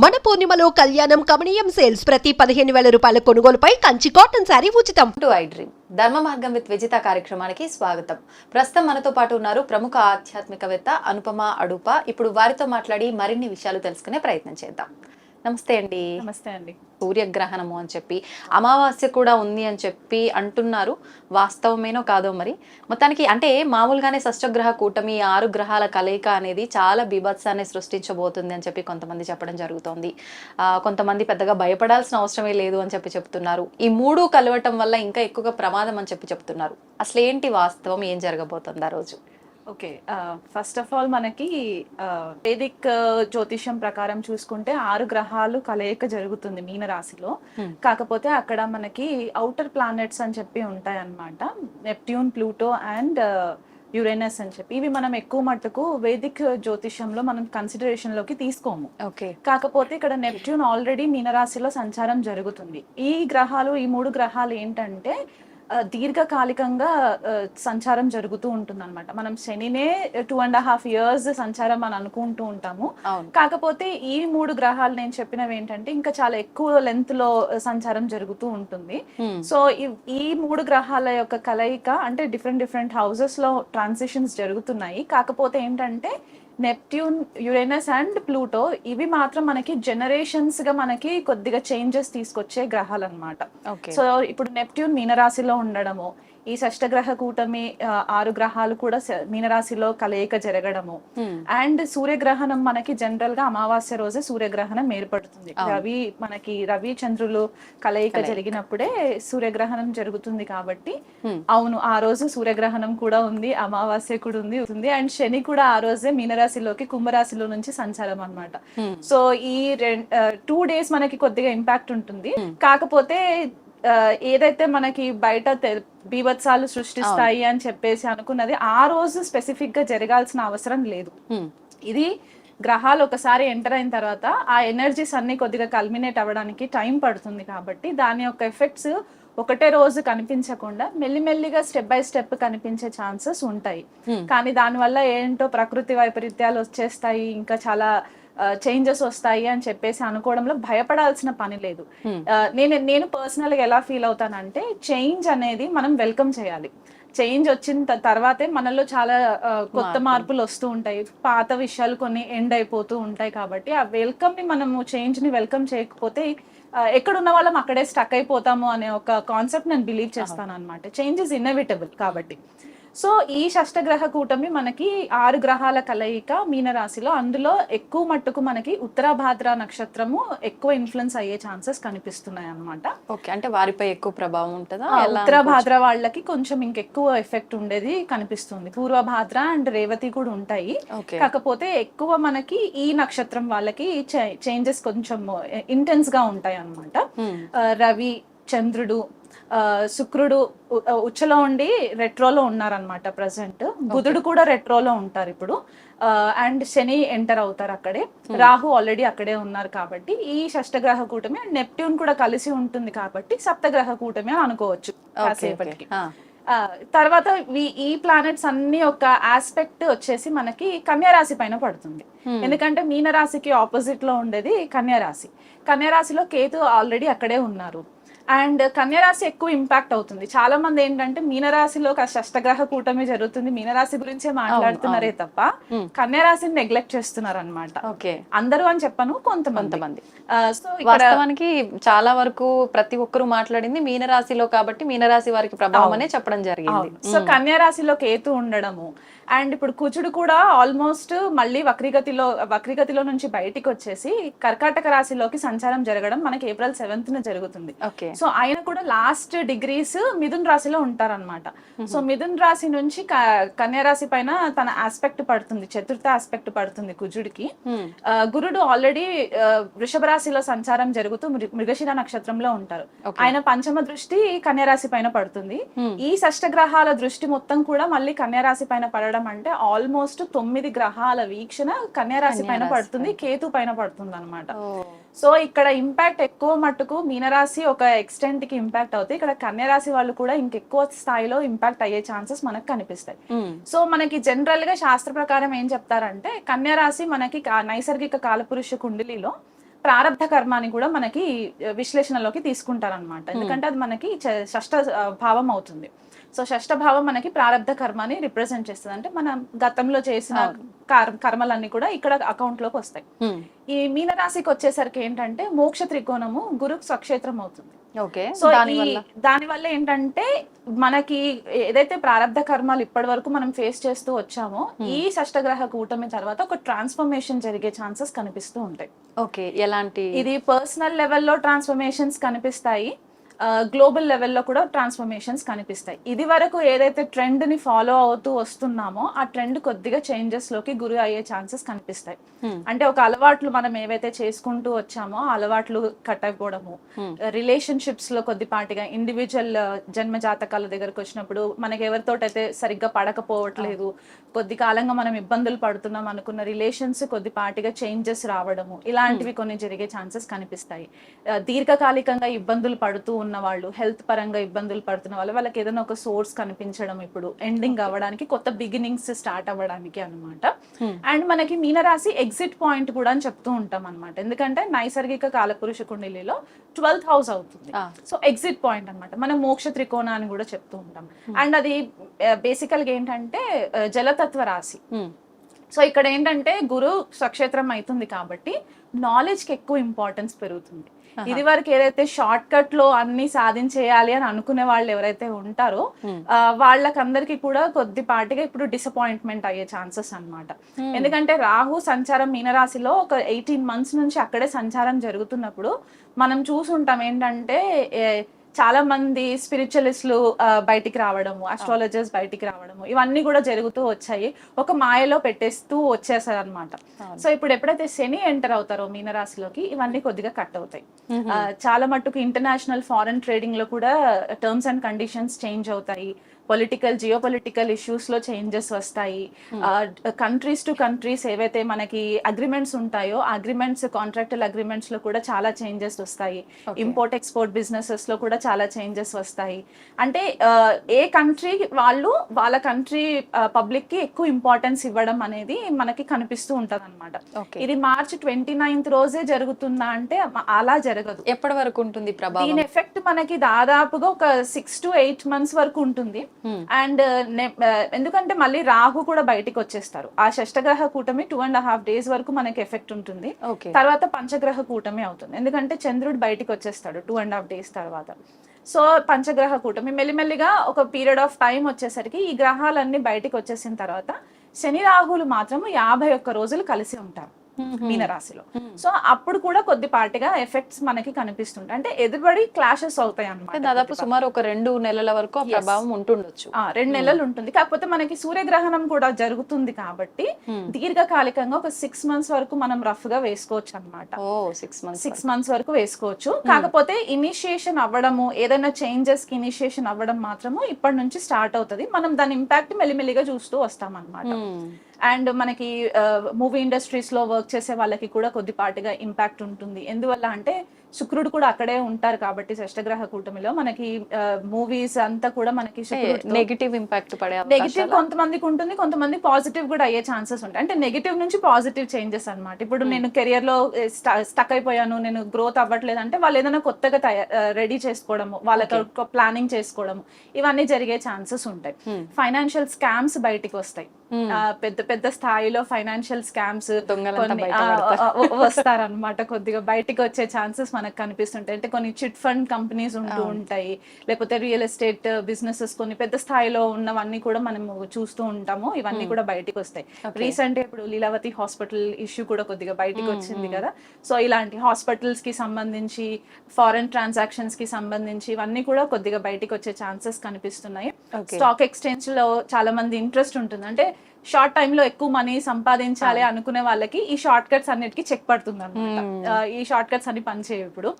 మన పూర్ణిమలో కళ్యాణం కమనీయం సేల్స్ ప్రతి 15,000 రూపాయల కొనుగోలుపై కంచి కాటన్ శారీ ఉచితం. టు ఐ డ్రీమ్ ధర్మ మార్గం విత్ విజిత కార్యక్రమానికి స్వాగతం. ప్రస్తుతం మనతో పాటు ఉన్నారు ప్రముఖ ఆధ్యాత్మికవేత్త అనుపమ అడూప. ఇప్పుడు వారితో మాట్లాడి మరిన్ని విషయాలు తెలుసుకునే ప్రయత్నం చేద్దాం. నమస్తే అండి. నమస్తే అండి. సూర్యగ్రహణము అని చెప్పి అమావాస్య కూడా ఉంది అని చెప్పి అంటున్నారు. వాస్తవమేనో కాదో మరి. మొత్తానికి అంటే మామూలుగానే షష్టగ్రహ కూటమి 6 గ్రహాల కలయిక అనేది చాలా బీభత్సాన్ని సృష్టించబోతుంది అని చెప్పి కొంతమంది చెప్పడం జరుగుతోంది. కొంతమంది పెద్దగా భయపడాల్సిన అవసరమే లేదు అని చెప్పి చెప్తున్నారు. ఈ 3 కలవటం వల్ల ఇంకా ఎక్కువగా ప్రమాదం అని చెప్పి చెప్తున్నారు. అసలు ఏంటి వాస్తవం, ఏం జరగబోతుంది ఆ రోజు? ఓకే, ఫస్ట్ ఆఫ్ ఆల్ మనకి వేదిక్ జ్యోతిష్యం ప్రకారం చూసుకుంటే 6 గ్రహాలు కలయిక జరుగుతుంది మీన రాశిలో. కాకపోతే అక్కడ మనకి ఔటర్ ప్లానెట్స్ అని చెప్పి ఉంటాయి అన్నమాట. నెప్ట్యూన్, ప్లూటో అండ్ యురేనస్ అని చెప్పి ఇవి మనం ఎక్కువ మట్టుకు వేదిక్ జ్యోతిష్యంలో మనం కన్సిడరేషన్ లోకి తీసుకోము. ఓకే, కాకపోతే ఇక్కడ నెప్ట్యూన్ ఆల్రెడీ మీనరాశిలో సంచారం జరుగుతుంది. ఈ 3 గ్రహాలు ఏంటంటే దీర్ఘకాలికంగా సంచారం జరుగుతూ ఉంటుంది అనమాట. మనం శనినే 2.5 years సంచారం అని అనుకుంటూ ఉంటాము. కాకపోతే ఈ 3 గ్రహాలు నేను చెప్పినవి ఏంటంటే ఇంకా చాలా ఎక్కువ లెంత్ లో సంచారం జరుగుతూ ఉంటుంది. సో ఈ 3 గ్రహాల యొక్క కలయిక అంటే డిఫరెంట్ హౌసెస్ లో ట్రాన్సిషన్స్ జరుగుతున్నాయి. కాకపోతే ఏంటంటే నెప్ట్యూన్, యురేనస్ అండ్ ప్లూటో ఇవి మాత్రం మనకి జనరేషన్స్ గా మనకి కొద్దిగా చేంజెస్ తీసుకొచ్చే గ్రహాలు అనమాట. సో ఇప్పుడు నెప్ట్యూన్ మీనరాశిలో ఉండడము, ఈ షష్టగ్రహ కూటమి 6 గ్రహాలు కూడా మీనరాశిలో కలయిక జరగడము, అండ్ సూర్యగ్రహణం మనకి జనరల్ గా అమావాస్య రోజే సూర్యగ్రహణం ఏర్పడుతుంది. రవి చంద్రులు కలయిక జరిగినప్పుడే సూర్యగ్రహణం జరుగుతుంది. కాబట్టి అవును, ఆ రోజు సూర్యగ్రహణం కూడా ఉంది, అమావాస్య కూడా ఉంది అండ్ శని కూడా ఆ రోజే మీనరాశిలోకి కుంభరాశిలో నుంచి సంచారం అన్నమాట. సో ఈ 2 days మనకి కొద్దిగా ఇంపాక్ట్ ఉంటుంది. కాకపోతే ఏదైతే మనకి బయట బీభత్సాలు సృష్టిస్తాయి అని చెప్పేసి అనుకున్నది ఆ రోజు స్పెసిఫిక్ గా జరగాల్సిన అవసరం లేదు. ఇది గ్రహాలు ఒకసారి ఎంటర్ అయిన తర్వాత ఆ ఎనర్జీస్ అన్ని కొద్దిగా కల్మినేట్ అవ్వడానికి టైం పడుతుంది. కాబట్టి దాని యొక్క ఎఫెక్ట్స్ ఒకటే రోజు కనిపించకుండా మెల్లిమెల్లిగా స్టెప్ బై స్టెప్ కనిపించే ఛాన్సెస్ ఉంటాయి. కానీ దానివల్ల ఏంటో ప్రకృతి వైపరీత్యాలు వచ్చేస్తాయి, ఇంకా చాలా చేంజెస్ వస్తాయి అని చెప్పేసి అనుకోవడంలో భయపడాల్సిన పని లేదు. నేను పర్సనల్ గా ఎలా ఫీల్ అవుతానంటే చేంజ్ అనేది మనం వెల్కమ్ చేయాలి. చేంజ్ వచ్చిన తర్వాతే మనలో చాలా కొత్త మార్పులు వస్తూ ఉంటాయి, పాత విషయాలు కొన్ని ఎండ్ అయిపోతూ ఉంటాయి. కాబట్టి ఆ వెల్కమ్ ని మనము చేంజ్ ని వెల్కమ్ చేయకపోతే ఎక్కడున్న వాళ్ళం అక్కడే స్టక్ అయిపోతాము అనే ఒక కాన్సెప్ట్ నేను బిలీవ్ చేస్తాను అనమాట. Change is inevitable. కాబట్టి సో ఈ షష్టగ్రహ కూటమి మనకి 6 గ్రహాల కలయిక మీనరాశిలో, అందులో ఎక్కువ మట్టుకు మనకి ఉత్తరాభాద్ర నక్షత్రము ఎక్కువ ఇన్ఫ్లుయెన్స్ అయ్యే ఛాన్సెస్ కనిపిస్తున్నాయి అన్నమాట. ఓకే, అంటే వారిపై ఎక్కువ ప్రభావం ఉంటుందా? ఉత్తరాభాద్ర వాళ్ళకి కొంచెం ఇంకెక్కువ ఎఫెక్ట్ ఉండేది కనిపిస్తుంది. పూర్వభాద్ర అండ్ రేవతి కూడా ఉంటాయి. కాకపోతే ఎక్కువ మనకి ఈ నక్షత్రం వాళ్ళకి చేంజెస్ కొంచెం ఇంటెన్స్ గా ఉంటాయి అన్నమాట. రవి, చంద్రుడు, శుక్రుడు ఉచ్చలో ఉండి రెట్రోలో ఉన్నారనమాట ప్రజెంట్. బుధుడు కూడా రెట్రోలో ఉంటారు ఇప్పుడు. అండ్ శని ఎంటర్ అవుతారు అక్కడే. రాహు ఆల్రెడీ అక్కడే ఉన్నారు. కాబట్టి ఈ షష్టగ్రహ కూటమి అండ్ నెప్ట్యూన్ కూడా కలిసి ఉంటుంది. కాబట్టి సప్తగ్రహ కూటమి అని అనుకోవచ్చు కాసేపటికి. తర్వాత ఈ ప్లానెట్స్ అన్ని ఒక ఆస్పెక్ట్ వచ్చేసి మనకి కన్యారాశి పైన పడుతుంది. ఎందుకంటే మీనరాశికి ఆపోజిట్ లో ఉండేది కన్యారాశి. కన్యారాశిలో కేతు ఆల్రెడీ అక్కడే ఉన్నారు. అండ్ కన్యారాశి ఎక్కువ ఇంపాక్ట్ అవుతుంది. చాలా మంది ఏంటంటే మీనరాశిలో షష్టగ్రహ కూటమి జరుగుతుంది, మీనరాశి గురించే మాట్లాడుతున్నారే తప్ప కన్యారాశిని నెగ్లెక్ట్ చేస్తున్నారు అనమాట. అందరూ అని చెప్పను, కొంతమంది. సో వాస్తవానికి చాలా వరకు ప్రతి ఒక్కరు మాట్లాడింది మీనరాశిలో, కాబట్టి మీనరాశి వారికి ప్రభావం అనే చెప్పడం జరిగింది. సో కన్యారాశిలో కేతు ఉండడము అండ్ ఇప్పుడు కుజుడు కూడా ఆల్మోస్ట్ మళ్ళీ వక్రీగతిలో నుంచి బయటికి వచ్చేసి కర్కాటక రాశిలోకి సంచారం జరగడం మనకి April 7th జరుగుతుంది. సో ఆయన కూడా లాస్ట్ డిగ్రీస్ మిథున్ రాశిలో ఉంటారనమాట. సో మిథున్ రాశి నుంచి కన్యా రాశి పైన తన ఆస్పెక్ట్ పడుతుంది, చతుర్థ ఆస్పెక్ట్ పడుతుంది కుజుడికి. గురుడు ఆల్రెడీ వృషభ రాశిలో సంచారం జరుగుతూ మృగశిర నక్షత్రంలో ఉంటారు. ఆయన పంచమ దృష్టి కన్యా రాశి పైన పడుతుంది. ఈ షష్టగ్రహాల దృష్టి మొత్తం కూడా మళ్ళీ కన్యా రాశి పైన పడడం అంటే ఆల్మోస్ట్ 9 గ్రహాల వీక్షణ కన్యా రాశి పైన పడుతుంది, కేతు పైన పడుతుంది అనమాట. సో ఇక్కడ ఇంపాక్ట్ ఎక్కువ మట్టుకు మీనరాశి ఒక ఎక్స్టెంట్ కి ఇంపాక్ట్ అవుతాయి. ఇక్కడ కన్యా రాశి వాళ్ళు కూడా ఇంకెక్కువ స్థాయిలో ఇంపాక్ట్ అయ్యే ఛాన్సెస్ మనకు కనిపిస్తాయి. సో మనకి జనరల్ గా శాస్త్ర ప్రకారం ఏం చెప్తారంటే కన్యా రాశి మనకి నైసర్గిక కాలపురుష కుండలిలో ప్రారబ్ధ కర్మాని కూడా మనకి విశ్లేషణలోకి తీసుకుంటారనమాట. ఎందుకంటే అది మనకి షష్ఠ భావం అవుతుంది. సో షష్ఠ భావం మనకి ప్రారబ్ధ కర్మాని రిప్రజెంట్ చేస్తుంది. అంటే మనం గతంలో చేసిన కర్మలన్నీ కూడా ఇక్కడ అకౌంట్ లోకి వస్తాయి. ఈ మీనరాశికి వచ్చేసరికి ఏంటంటే మోక్ష త్రికోణము గురు స్వక్షేత్రం అవుతుంది. సో దాని వల్ల ఏంటంటే మనకి ఏదైతే ప్రారబ్ధ కర్మాలు ఇప్పటి వరకు మనం ఫేస్ చేస్తూ వచ్చామో ఈ షష్టగ్రహ కూటమి తర్వాత ఒక ట్రాన్స్ఫర్మేషన్ జరిగే ఛాన్సెస్ కనిపిస్తూ ఉంటాయి. ఓకే, ఎలాంటి? ఇది పర్సనల్ లెవెల్లో ట్రాన్స్ఫర్మేషన్స్ కనిపిస్తాయి, గ్లోబల్ లెవెల్లో కూడా ట్రాన్స్ఫర్మేషన్స్ కనిపిస్తాయి. ఇది వరకు ఏదైతే ట్రెండ్ ని ఫాలో అవుతూ వస్తున్నామో ఆ ట్రెండ్ కొద్దిగా చేంజెస్ లోకి గురి అయ్యే ఛాన్సెస్ కనిపిస్తాయి. అంటే ఒక అలవాట్లు మనం ఏవైతే చేసుకుంటూ వచ్చామో ఆ అలవాట్లు కట్ అయిపోవడము, రిలేషన్షిప్స్ లో కొద్దిపాటిగా ఇండివిజువల్ జన్మ జాతకాల దగ్గరకు వచ్చినప్పుడు మనకి ఎవరితోటైతే సరిగ్గా పడకపోవట్లేదు, కొద్ది కాలంగా మనం ఇబ్బందులు పడుతున్నాం అనుకున్న రిలేషన్స్ కొద్దిపాటిగా చేంజెస్ రావడము, ఇలాంటివి కొన్ని జరిగే ఛాన్సెస్ కనిపిస్తాయి. దీర్ఘకాలికంగా ఇబ్బందులు పడుతూ ఉన్న వాళ్ళు, హెల్త్ పరంగా ఇబ్బందులు పడుతున్న వాళ్ళు, వాళ్ళకి ఏదైనా ఒక సోర్స్ కనిపించడం ఇప్పుడు ఎండింగ్ అవ్వడానికి, కొత్త బిగినింగ్స్ స్టార్ట్ అవ్వడానికి అన్నమాట. అండ్ మనకి మీనరాశి ఎగ్జిట్ పాయింట్ కూడా అని చెప్తూ ఉంటాం అనమాట. ఎందుకంటే నైసర్గిక కాలపురుష కుండలిలో 12th హౌస్ అవుతుంది. సో ఎగ్జిట్ పాయింట్ అన్నమాట. మనం మోక్ష త్రికోణ అని కూడా చెప్తూ ఉంటాం. అండ్ అది బేసికల్ గా ఏంటంటే జలతత్వ రాశి. సో ఇక్కడ ఏంటంటే గురు స్వక్షేత్రం అవుతుంది కాబట్టి నాలెడ్జ్ కి ఎక్కువ ఇంపార్టెన్స్ పెరుగుతుంది. ఇది వరకు ఏదైతే షార్ట్ కట్ లో అన్ని సాధించేయాలి అని అనుకునే వాళ్ళు ఎవరైతే ఉంటారో వాళ్ళకందరికి కూడా కొద్దిపాటిగా ఇప్పుడు డిసప్పాయింట్మెంట్ అయ్యే ఛాన్సెస్ అన్నమాట. ఎందుకంటే రాహు సంచారం మీనరాశిలో ఒక 18 months నుంచి అక్కడే సంచారం జరుగుతున్నప్పుడు మనం చూసుంటాం ఏంటంటే చాలా మంది స్పిరిచువలిస్టులు బయటికి రావడము, అస్ట్రాలజర్స్ బయటికి రావడము, ఇవన్నీ కూడా జరుగుతూ వచ్చాయి. ఒక మాయలో పెట్టేస్తూ వచ్చేసారు అనమాట. సో ఇప్పుడు ఎప్పుడైతే శని ఎంటర్ అవుతారో మీనరాశిలోకి ఇవన్నీ కొద్దిగా కట్ అవుతాయి. చాలా మట్టుకు ఇంటర్నేషనల్ ఫారెన్ ట్రేడింగ్ లో కూడా టర్మ్స్ అండ్ కండిషన్స్ చేంజ్ అవుతాయి. పొలిటికల్ జియోపొలిటికల్ ఇష్యూస్ లో చేంజెస్ వస్తాయి. కంట్రీస్ టు కంట్రీస్ ఏవైతే మనకి అగ్రిమెంట్స్ ఉంటాయో అగ్రిమెంట్స్, కాంట్రాక్టువల్ అగ్రిమెంట్స్ లో కూడా చాలా చేంజెస్ వస్తాయి. ఇంపోర్ట్ ఎక్స్పోర్ట్ బిజినెసెస్ లో కూడా చాలా చేంజెస్ వస్తాయి. అంటే ఏ కంట్రీ వాళ్ళు వాళ్ళ కంట్రీ పబ్లిక్ కి ఎక్కువ ఇంపార్టెన్స్ ఇవ్వడం అనేది మనకి కనిపిస్తూ ఉంటది అనమాట. ఇది March 29th రోజే జరుగుతుందా అంటే అలా జరగదు. ఎప్పటి వరకు ఉంటుంది ప్రభావం? దీని ఎఫెక్ట్ మనకి దాదాపుగా ఒక 6 to 8 months వరకు ఉంటుంది. అండ్ ఎందుకంటే మళ్ళీ రాహు కూడా బయటికి వచ్చేస్తారు. ఆ షష్టగ్రహ కూటమి 2.5 days వరకు మనకి ఎఫెక్ట్ ఉంటుంది. తర్వాత పంచగ్రహ కూటమి అవుతుంది. ఎందుకంటే చంద్రుడు బయటికి వచ్చేస్తాడు 2.5 days తర్వాత. సో పంచగ్రహ కూటమి మెల్లిమెల్లిగా ఒక పీరియడ్ ఆఫ్ టైం వచ్చేసరికి ఈ గ్రహాలన్నీ బయటికి వచ్చేసిన తర్వాత శని రాహులు మాత్రం 51 రోజులు కలిసి ఉంటారు మీనరాశిలో. సో అప్పుడు కూడా కొద్దిపాటిగా ఎఫెక్ట్స్ మనకి కనిపిస్తుంటాయి. అంటే ఎదురుబడి క్లాషెస్ అవుతాయి అన్నమాట. దాదాపు సుమారు ఒక 2 నెలల వరకు ఆ ప్రభావం ఉంటుండొచ్చు. 2 నెలలు ఉంటుంది. కాకపోతే మనకి సూర్యగ్రహణం కూడా జరుగుతుంది కాబట్టి దీర్ఘకాలికంగా ఒక 6 months వరకు మనం రఫ్ గా వేసుకోవచ్చు అనమాట. 6 months వరకు వేసుకోవచ్చు. కాకపోతే ఇనిషియేషన్ అవ్వడము, ఏదైనా చేంజెస్ కి ఇనిషియేషన్ అవ్వడం మాత్రము ఇప్పటి నుంచి స్టార్ట్ అవుతుంది. మనం దాని ఇంపాక్ట్ మెల్లిమెల్లిగా చూస్తూ వస్తాం అనమాట. అండ్ మనకి మూవీ ఇండస్ట్రీస్ లో వర్క్ చేసే వాళ్ళకి కూడా కొద్దిపాటిగా ఇంపాక్ట్ ఉంటుంది. ఎందువల్ల అంటే శుక్రుడు కూడా అక్కడే ఉంటారు కాబట్టి షష్టగ్రహ కూటమిలో మనకి మూవీస్ అంతా కూడా మనకి నెగిటివ్ ఇంపాక్ట్ పడే నెగిటివ్ కొంతమందికి ఉంటుంది, కొంతమంది పాజిటివ్ కూడా అయ్యే ఛాన్సెస్ ఉంటాయి. అంటే నెగిటివ్ నుంచి పాజిటివ్ చేంజెస్ అన్నమాట. ఇప్పుడు నేను కెరియర్ లో స్టక్ అయిపోయాను, నేను గ్రోత్ అవ్వట్లేదు అంటే వాళ్ళు ఏదైనా కొత్తగా రెడీ చేసుకోవడము, వాళ్ళకి ప్లానింగ్ చేసుకోవడము, ఇవన్నీ జరిగే ఛాన్సెస్ ఉంటాయి. ఫైనాన్షియల్ స్కామ్స్ బయటికి వస్తాయి. పెద్ద పెద్ద స్థాయిలో ఫైనాన్షియల్ స్కామ్స్ వస్తారనమాట. కొద్దిగా బయటికి వచ్చే ఛాన్సెస్ మనకు కనిపిస్తుంటాయి. అంటే కొన్ని చిట్ ఫండ్ కంపెనీస్ ఉంటూ ఉంటాయి, లేకపోతే రియల్ ఎస్టేట్ బిజినెసెస్ కొన్ని పెద్ద స్థాయిలో ఉన్నవన్నీ కూడా మనం చూస్తూ ఉంటాము. ఇవన్నీ కూడా బయటికి వస్తాయి. రీసెంట్ ఇప్పుడు లీలావతి హాస్పిటల్ ఇష్యూ కూడా కొద్దిగా బయటికి వచ్చింది కదా. సో ఇలాంటి హాస్పిటల్స్ కి సంబంధించి, ఫారెన్ ట్రాన్సాక్షన్స్ కి సంబంధించి ఇవన్నీ కూడా కొద్దిగా బయటికి వచ్చే ఛాన్సెస్ కనిపిస్తున్నాయి. స్టాక్ ఎక్స్చేంజ్ లో చాలా మంది ఇంట్రెస్ట్ ఉంటుంది. అంటే షార్ట్ టైమ్ లో ఎక్కువ మనీ సంపాదించాలి అనుకునే వాళ్ళకి ఈ షార్ట్ కట్స్ అన్నిటికీ చెక్ పడుతుంది అనమాట. ఈ షార్ట్ కట్స్ అన్ని పనిచేయవు. ఇప్పుడు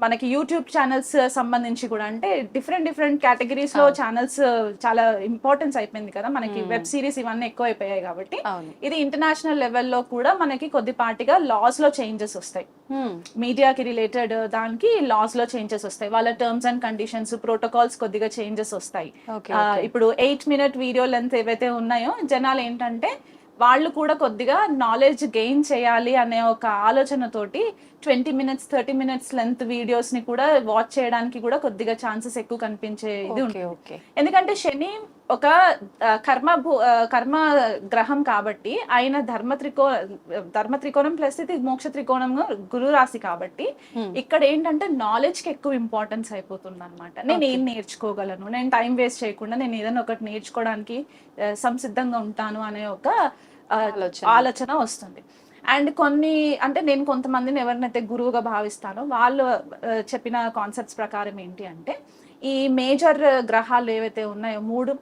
మనకి యూట్యూబ్ ఛానల్స్ సంబంధించి కూడా అంటే డిఫరెంట్ కేటగిరీస్ లో ఛానల్స్ చాలా ఇంపార్టెన్స్ అయిపోయింది కదా మనకి. వెబ్ సిరీస్ ఇవన్నీ ఎక్కువ అయిపోయాయి కాబట్టి ఇది ఇంటర్నేషనల్ లెవెల్లో కూడా మనకి కొద్దిపాటిగా లాస్ లో చేంజెస్ వస్తాయి. మీడియాకి రిలేటెడ్ దానికి లాస్ లో చేంజెస్ వస్తాయి. వాళ్ళ టర్మ్స్ అండ్ కండిషన్స్, ప్రోటోకాల్స్ కొద్దిగా చేంజెస్ వస్తాయి. ఇప్పుడు 8 minute వీడియో లెంత్ ఏవైతే ఉన్నాయో జనాలు ఏంటంటే వాళ్ళు కూడా కొద్దిగా నాలెడ్జ్ గెయిన్ చేయాలి అనే ఒక ఆలోచనతోటి 20 minutes 30 minutes లెంత్ వీడియోస్ ని కూడా వాచ్ చేయడానికి కూడా కొద్దిగా ఛాన్సెస్ ఎక్కువ కనిపించే ఇది ఉంటుంది. ఎందుకంటే శని ఒక కర్మ గ్రహం కాబట్టి ఆయన ధర్మ త్రికోణం ప్లస్ ఇది మోక్ష త్రికోణం గురు రాశి కాబట్టి ఇక్కడ ఏంటంటే నాలెడ్జ్ కి ఎక్కువ ఇంపార్టెన్స్ అయిపోతుంది అనమాట. నేను ఏం నేర్చుకోగలను, నేను టైం వేస్ట్ చేయకుండా నేను ఏదైనా ఒకటి నేర్చుకోవడానికి సంసిద్ధంగా ఉంటాను అనే ఒక ఆలోచన వస్తుంది. అండ్ నేను కొంతమందిని ఎవరినైతే గురువుగా భావిస్తానో వాళ్ళు చెప్పిన కాన్సెప్ట్స్ ప్రకారం ఏంటి అంటే, ఈ మేజర్ గ్రహాలు ఏవైతే ఉన్నాయో 3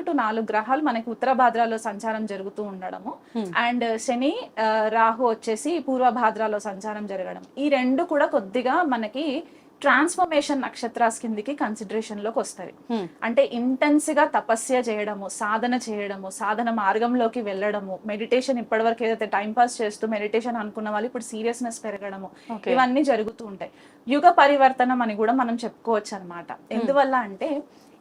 to 4 గ్రహాలు మనకి ఉత్తర భాద్రాలో సంచారం జరుగుతూ ఉండడము, అండ్ శని రాహు వచ్చేసి పూర్వ భాద్రాలో సంచారం జరగడం, ఈ రెండు కూడా కొద్దిగా మనకి ట్రాన్స్ఫర్మేషన్ నక్షత్రాస్ కిందికి కన్సిడరేషన్ లోకి వస్తాయి. అంటే ఇంటెన్స్ గా తపస్య చేయడము, సాధన మార్గంలోకి వెళ్ళడము, మెడిటేషన్ ఇప్పటివరకు ఏదైతే టైం పాస్ చేస్తూ మెడిటేషన్ అనుకున్న వాళ్ళు ఇప్పుడు సీరియస్నెస్ పెరగడము, ఇవన్నీ జరుగుతూ ఉంటాయి. యుగ పరివర్తనం అని కూడా మనం చెప్పుకోవచ్చు అనమాట. ఎందువల్ల అంటే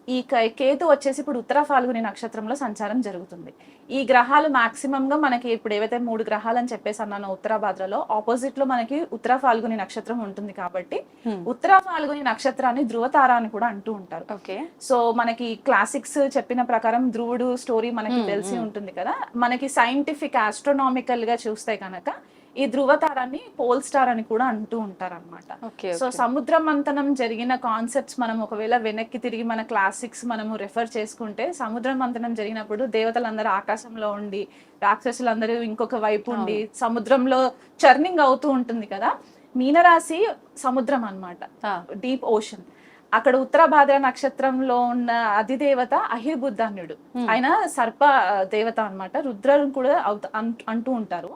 ఈ కేతు వచ్చేసి ఇప్పుడు ఉత్తర ఫాల్గుని నక్షత్రంలో సంచారం జరుగుతుంది. ఈ గ్రహాలు మాక్సిమం గా మనకి ఇప్పుడు ఏవైతే 3 గ్రహాలు అని చెప్పేసి అన్నాను ఉత్తర భాద్రలో, ఆపోజిట్ లో మనకి ఉత్తర ఫాల్గుని నక్షత్రం ఉంటుంది కాబట్టి ఉత్తర ఫాల్గుని నక్షత్రాన్ని ధృవతార అని కూడా అంటూ ఉంటారు. సో మనకి క్లాసిక్స్ చెప్పిన ప్రకారం ధ్రువుడు స్టోరీ మనకి తెలిసి ఉంటుంది కదా, మనకి సైంటిఫిక్ ఆస్ట్రోనామికల్ గా చూస్తే కనుక ఈ ధృవతారాన్ని పోల్ స్టార్ అని కూడా అంటూ ఉంటారు అనమాట. సో సముద్ర మంథనం జరిగిన కాన్సెప్ట్స్ మనం ఒకవేళ వెనక్కి తిరిగి మన క్లాసిక్స్ మనము రెఫర్ చేసుకుంటే, సముద్ర మంథనం జరిగినప్పుడు దేవతలందరూ ఆకాశంలో ఉండి రాక్షసులందరూ ఇంకొక వైపు ఉండి సముద్రంలో చర్నింగ్ అవుతూ ఉంటుంది కదా. మీనరాశి సముద్రం అన్నమాట, డీప్ ఓషన్. అక్కడ ఉత్తర భాద్ర నక్షత్రంలో ఉన్న అధిదేవత అహిర్బుద్ధాన్యుడు, ఆయన సర్ప దేవత అన్నమాట, రుద్రుడు కూడా అంటూ ఉంటారు.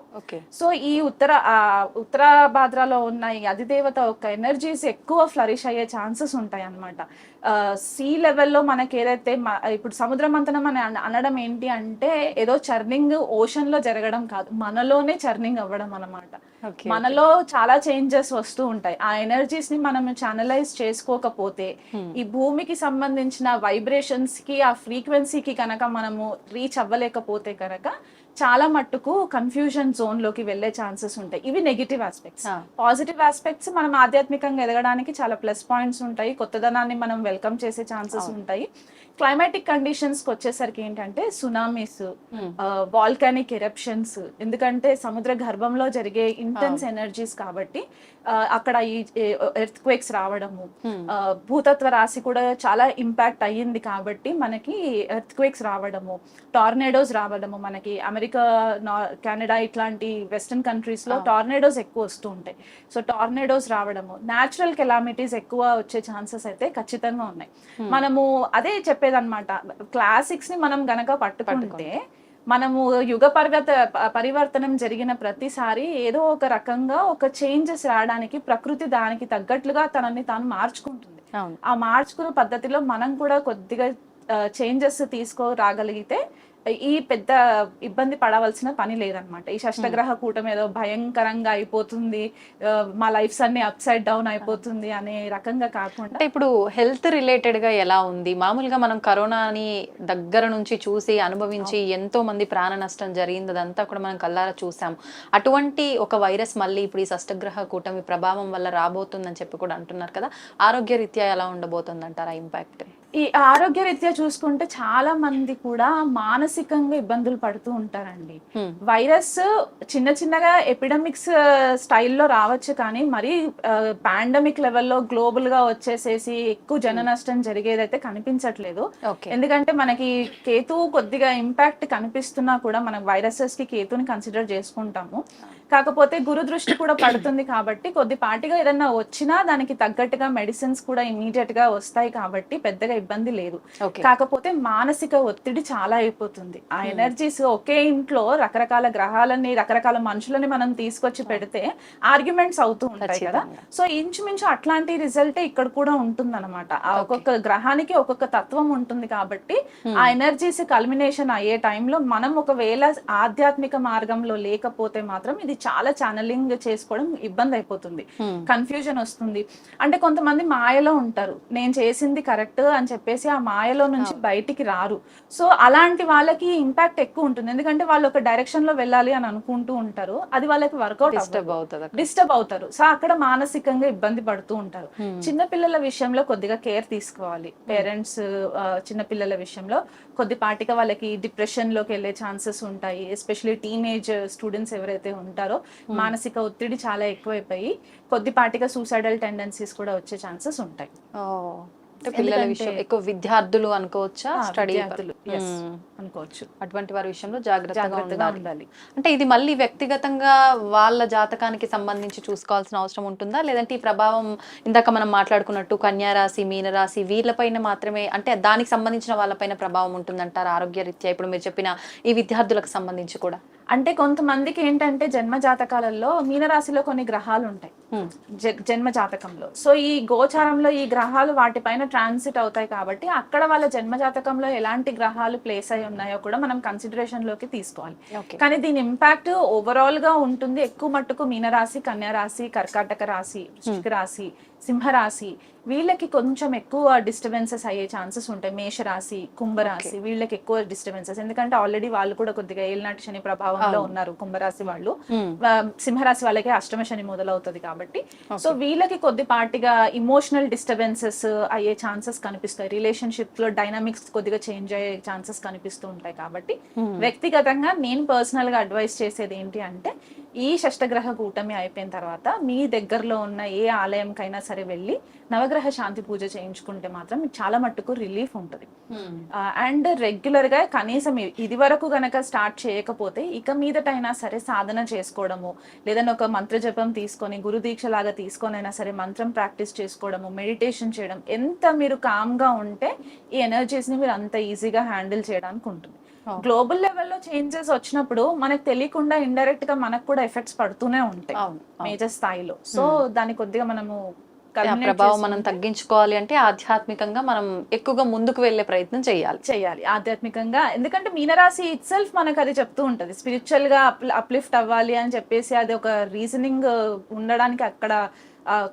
సో ఈ ఉత్తర భాద్రలో ఉన్న ఈ అధిదేవత యొక్క ఎనర్జీస్ ఎక్కువ ఫ్లరిష్ అయ్యే ఛాన్సెస్ ఉంటాయి అన్నమాట. సీ లెవెల్లో మనకి ఏదైతే ఇప్పుడు సముద్ర మంథనం అని అనడం ఏంటి అంటే ఏదో చర్నింగ్ ఓషన్ లో జరగడం కాదు, మనలోనే చర్నింగ్ అవ్వడం అన్నమాట. మనలో చాలా చేంజెస్ వస్తూ ఉంటాయి. ఆ ఎనర్జీస్ ని మనం ఛానలైజ్ చేసుకోకపోతే ఈ భూమికి సంబంధించిన వైబ్రేషన్స్ కి ఆ ఫ్రీక్వెన్సీకి కనుక మనము రీచ్ అవ్వలేకపోతే కనుక చాలా మట్టుకు కన్ఫ్యూజన్ జోన్ లోకి వెళ్లే ఛాన్సెస్ ఉంటాయి. ఇవి నెగిటివ్ ఆస్పెక్ట్స్. పాజిటివ్ ఆస్పెక్ట్స్ మనం ఆధ్యాత్మికంగా ఎదగడానికి చాలా ప్లస్ పాయింట్స్ ఉంటాయి, కొత్తదనాన్ని మనం వెల్కమ్ చేసే ఛాన్సెస్ ఉంటాయి. క్లైమాటిక్ కండిషన్స్ కి వచ్చేసరికి ఏంటంటే సునామీస్, వాల్కానిక్ ఎరప్షన్స్, ఎందుకంటే సముద్ర గర్భంలో జరిగే ఇంటెన్స్ ఎనర్జీస్ కాబట్టి అక్కడ ఈ ఎర్త్ క్వేక్స్ రావడము, భూతత్వ రాశి కూడా చాలా ఇంపాక్ట్ అయ్యింది కాబట్టి మనకి ఎర్త్ క్వేక్స్ రావడము, టార్నేడోస్ రావడము, మనకి అమెరికా కెనడా ఇట్లాంటి వెస్టర్న్ కంట్రీస్ లో టార్నేడోస్ ఎక్కువ వస్తూ ఉంటాయి. సో టార్నేడోస్ రావడము, న్యాచురల్ కెలామిటీస్ ఎక్కువ వచ్చే ఛాన్సెస్ అయితే ఖచ్చితంగా ఉన్నాయి. మనము అదే చెప్పేదన్నమాట, క్లాసిక్స్ ని మనం గనక పట్టుకుంటే మనము యుగ పరివర్తనం జరిగిన ప్రతిసారి ఏదో ఒక రకంగా ఒక చేంజెస్ రావడానికి ప్రకృతి దానికి తగ్గట్లుగా తనని తాను మార్చుకుంటుంది. ఆ మార్చుకున్న పద్ధతిలో మనం కూడా కొద్దిగా చేంజెస్ రాగలిగితే ఈ పెద్ద ఇబ్బంది పడవలసిన పని లేదనమాట. ఈ షష్టగ్రహ కూటమి ఏదో భయంకరంగా అయిపోతుంది, మా లైఫ్స్ అన్ని అప్ సైడ్ డౌన్ అయిపోతుంది అనే రకంగా కాకుండా, ఇప్పుడు హెల్త్ రిలేటెడ్ గా ఎలా ఉంది? మామూలుగా మనం కరోనాని దగ్గర నుంచి చూసి అనుభవించి ఎంతో మంది ప్రాణ నష్టం జరిగింది, అదంతా కూడా మనం కళ్ళారా చూసాం. అటువంటి ఒక వైరస్ మళ్ళీ ఇప్పుడు ఈ షష్టగ్రహ కూటమి ప్రభావం వల్ల రాబోతుందని చెప్పి కూడా అంటున్నారు కదా, ఆరోగ్య రీత్యా ఎలా ఉండబోతుంది అంటారా ఇంపాక్ట్? ఈ ఆరోగ్య రీత్యా చూసుకుంటే చాలా మంది కూడా మానసికంగా ఇబ్బందులు పడుతూ ఉంటారండి. వైరస్ చిన్నగా ఎపిడమిక్స్ స్టైల్లో రావచ్చు, కానీ మరీ పాండమిక్ లెవెల్లో గ్లోబల్ గా వచ్చేసేసి ఎక్కువ జన నష్టం జరిగేదైతే కనిపించట్లేదు. ఎందుకంటే మనకి కేతువు కొద్దిగా ఇంపాక్ట్ కనిపిస్తున్నా కూడా మనం వైరసెస్ కి కేతుని కన్సిడర్ చేసుకుంటాము. కాకపోతే గురు దృష్టి కూడా పడుతుంది కాబట్టి కొద్దిపాటిగా ఏదన్నా వచ్చినా దానికి తగ్గట్టుగా మెడిసిన్స్ కూడా ఇమీడియట్ గా వస్తాయి కాబట్టి పెద్దగా ఇబ్బంది లేదు. కాకపోతే మానసిక ఒత్తిడి చాలా అయిపోతుంది. ఆ ఎనర్జీస్ ఒకే ఇంట్లో రకరకాల గ్రహాలని రకరకాల మనుషులని మనం తీసుకొచ్చి పెడితే ఆర్గ్యుమెంట్స్ అవుతూ ఉంటాయి కదా. సో ఇంచుమించు అట్లాంటి రిజల్టే ఇక్కడ కూడా ఉంటుంది అనమాట. ఒక్కొక్క గ్రహానికి ఒక్కొక్క తత్వం ఉంటుంది కాబట్టి ఆ ఎనర్జీస్ కల్మినేషన్ అయ్యే టైంలో మనం ఒకవేళ ఆధ్యాత్మిక మార్గంలో లేకపోతే మాత్రం ఇది చాలా ఛానలింగ్ చేసుకోవడం ఇబ్బంది అయిపోతుంది, కన్ఫ్యూజన్ వస్తుంది. అంటే కొంతమంది మాయలో ఉంటారు, నేను చేసింది కరెక్ట్ అని చెప్పేసి ఆ మాయలో నుంచి బయటికి రారు. సో అలాంటి వాళ్ళకి ఇంపాక్ట్ ఎక్కువ ఉంటుంది, ఎందుకంటే వాళ్ళు ఒక డైరెక్షన్ లో వెళ్ళాలి అని అనుకుంటూ ఉంటారు, అది వాళ్ళకి వర్కౌట్ డిస్టర్బ్ అవుతారు. సో అక్కడ మానసికంగా ఇబ్బంది పడుతూ ఉంటారు. చిన్నపిల్లల విషయంలో కొద్దిగా కేర్ తీసుకోవాలి పేరెంట్స్. చిన్నపిల్లల విషయంలో కొద్దిపాటిగా వాళ్ళకి డిప్రెషన్ లోకి వెళ్ళే ఛాన్సెస్ ఉంటాయి. ఎస్పెషల్లీ టీనేజ్ స్టూడెంట్స్ ఎవరైతే ఉంటారో మానసిక ఒత్తిడి చాలా ఎక్కువైపోయి కొద్దిపాటిగా సూసైడల్ టెండెన్సీస్ కూడా వచ్చే ఛాన్సెస్ ఉంటాయి. పిల్లల విషయం ఎక్కువ విద్యార్థులు అనుకోవచ్చా, స్టడీ అనుకోవచ్చు, అటువంటి వారి విషయంలో జాగ్రత్తగా ఉండాలి. అంటే ఇది మళ్ళీ వ్యక్తిగతంగా వాళ్ళ జాతకానికి సంబంధించి చూసుకోవాల్సిన అవసరం ఉంటుందా, లేదంటే ఈ ప్రభావం ఇందాక మనం మాట్లాడుకున్నట్టు కన్యారాశి, మీనరాశి వీళ్ళపైన మాత్రమే, అంటే దానికి సంబంధించిన వాళ్ళపైన ప్రభావం ఉంటుందంటారు ఆరోగ్య రీత్యా? ఇప్పుడు మీరు చెప్పిన ఈ విద్యార్థులకు సంబంధించి కూడా అంటే కొంతమందికి ఏంటంటే జన్మ జాతకాలలో మీనరాశిలో కొన్ని గ్రహాలు ఉంటాయి జన్మ జాతకంలో. సో ఈ గోచారంలో ఈ గ్రహాలు వాటిపైన ట్రాన్సిట్ అవుతాయి కాబట్టి అక్కడ వాళ్ళ జన్మ జాతకంలో ఎలాంటి గ్రహాలు ప్లేస్ అయి ఉన్నాయో కూడా మనం కన్సిడరేషన్ లోకి తీసుకోవాలి. కానీ దీని ఇంపాక్ట్ ఓవరాల్ గా ఉంటుంది. ఎక్కువ మట్టుకు మీనరాశి, కన్యారాశి, కర్కాటక రాశి, వృశ్చిక రాశి, సింహరాశి వీళ్ళకి కొంచెం ఎక్కువ డిస్టర్బెన్సెస్ అయ్యే ఛాన్సెస్ ఉంటాయి. మేషరాశి, కుంభరాశి వీళ్ళకి ఎక్కువ డిస్టర్బెన్సెస్, ఎందుకంటే ఆల్రెడీ వాళ్ళు కూడా కొద్దిగా ఏలినాటి శని ప్రభావంలో ఉన్నారు కుంభరాశి వాళ్ళు. సింహరాశి వాళ్ళకి అష్టమ శని మొదలవుతుంది కాబట్టి సో వీళ్ళకి కొద్దిపాటిగా ఇమోషనల్ డిస్టర్బెన్సెస్ అయ్యే ఛాన్సెస్ కనిపిస్తాయి. రిలేషన్షిప్ లో డైనామిక్స్ కొద్దిగా చేంజ్ అయ్యే ఛాన్సెస్ కనిపిస్తూ ఉంటాయి. కాబట్టి వ్యక్తిగతంగా నేను పర్సనల్ గా అడ్వైస్ చేసేది ఏంటి అంటే, ఈ షష్టగ్రహ కూటమి అయిపోయిన తర్వాత మీ దగ్గరలో ఉన్న ఏ ఆలయంకైనా సరే వెళ్ళి నవగ్రహ శాంతి పూజ చేయించుకుంటే మాత్రం మీకు చాలా మట్టుకు రిలీఫ్ ఉంటుంది. అండ్ రెగ్యులర్ గా కనీసం ఇది వరకు గనక స్టార్ట్ చేయకపోతే ఇక మీదటైనా సరే సాధన చేసుకోవడము, లేదంటే ఒక మంత్ర జపం తీసుకొని గురు దీక్ష లాగా తీసుకొని అయినా సరే మంత్రం ప్రాక్టీస్ చేసుకోవడము, మెడిటేషన్ చేయడం, ఎంత మీరు కామ్ గా ఉంటే ఈ ఎనర్జీస్ ని మీరు అంత ఈజీగా హ్యాండిల్ చేయడానికి ఉంటుంది. గ్లోబల్ లెవెల్లో చేంజెస్ వచ్చినప్పుడు మనకు తెలియకుండా ఇండైరెక్ట్ గా మనకు కూడా ఎఫెక్ట్స్ పడుతూనే ఉంటాయి మేజర్ స్థాయిలో. సో దాని కొద్దిగా మనము ప్రభావం మనం తగ్గించుకోవాలి అంటే ఆధ్యాత్మికంగా మనం ఎక్కువగా ముందుకు వెళ్లే ప్రయత్నం చేయాలి ఆధ్యాత్మికంగా. ఎందుకంటే మీనరాశి ఇట్ సెల్ఫ్ మనకు అది చెప్తూ ఉంటది, స్పిరిచువల్ గా అప్లిఫ్ట్ అవ్వాలి అని చెప్పేసి అది ఒక రీజనింగ్ ఉండడానికి అక్కడ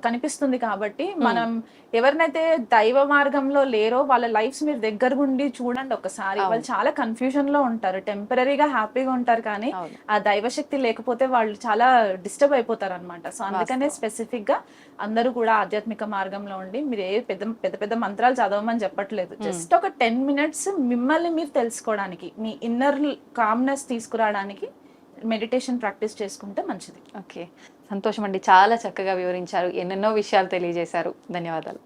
కనిపిస్తుంది. కాబట్టి మనం ఎవరినైతే దైవ మార్గంలో లేరో వాళ్ళ లైఫ్స్ మీరు దగ్గర ఉండి చూడండి ఒకసారి. వాళ్ళు చాలా కన్ఫ్యూజన్ లో ఉంటారు, టెంపరీగా హ్యాపీగా ఉంటారు, కానీ ఆ దైవశక్తి లేకపోతే వాళ్ళు చాలా డిస్టర్బ్ అయిపోతారు అనమాట. సో అందుకనే స్పెసిఫిక్ గా అందరూ కూడా ఆధ్యాత్మిక మార్గంలో ఉండి మీరు ఏ పెద్ద పెద్ద మంత్రాలు చదవమని చెప్పట్లేదు, జస్ట్ ఒక 10 minutes మిమ్మల్ని మీరు తెలుసుకోవడానికి, మీ ఇన్నర్ కామ్నెస్ తీసుకురావడానికి మెడిటేషన్ ప్రాక్టీస్ చేసుకుంటే మంచిది. ఓకే, సంతోషం అండి, చాలా చక్కగా వివరించారు, ఎన్నెన్నో విషయాలు తెలియజేశారు. ధన్యవాదాలు.